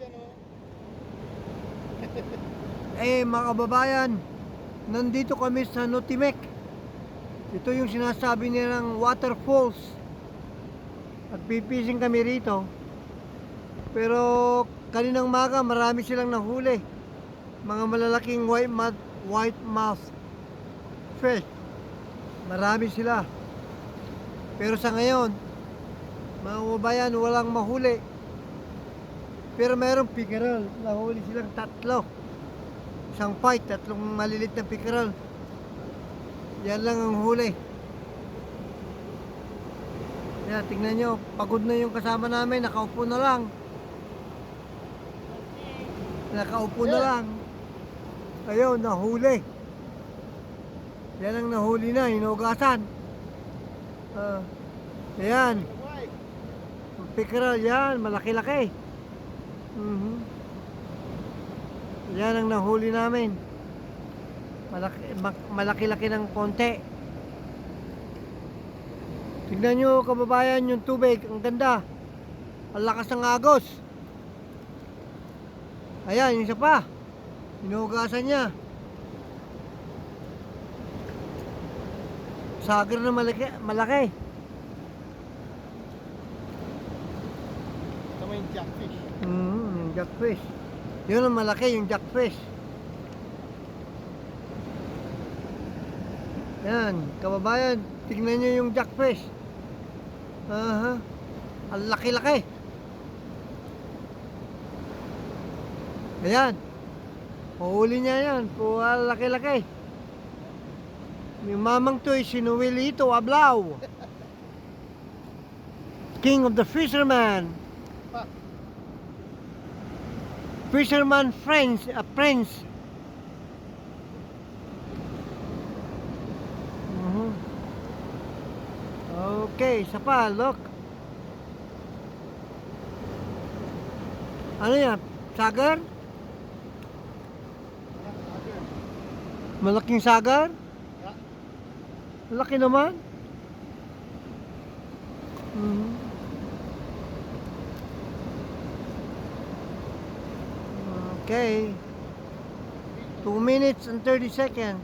dyan, oh. Mga kababayan, nandito kami sa Notimek. Ito yung sinasabi nilang waterfalls. At pipising kami rito. Pero kaninang maga marami silang nahuli. Mga malalaking white mouth fish. Marami sila. Pero sa ngayon, mga kababayan, walang mahuli. Pero mayroong pickerel. Nahuli silang 3. Isang fight, 3 malilit na pickerel. Yan lang ang huli. Yan, tingnan nyo, pagod na yung kasama namin, nakaupo na lang. Nakaupo na lang. Ayun, nahuli. Yan ang nahuli na, hinugasan. Ayan. Pickerel, yan, malaki-laki. Yan ang nahuli namin. Malaki-laki ng konti. Tignan nyo kababayan yung tubig, ang ganda. Ang lakas ng agos. Ayan, yung isa pa. Hinugasan niya. Sagar na malaki. Tama yung jackfish. Yung jackfish. Yun ang malaki, yung jackfish. Yan, kababayan, tignan nyo yung jackfish. Ang laki-laki. Ayan. Mahuli niya yan. Ang laki-laki. Yung mamang to ay sinuwilito, Ablaw. King of the fisherman. Fisherman friends, prince. Okay, isa pa, look. Ano yan? Sagar? Malaking sagar? Laki naman. Okay. 2 minutes and 30 seconds.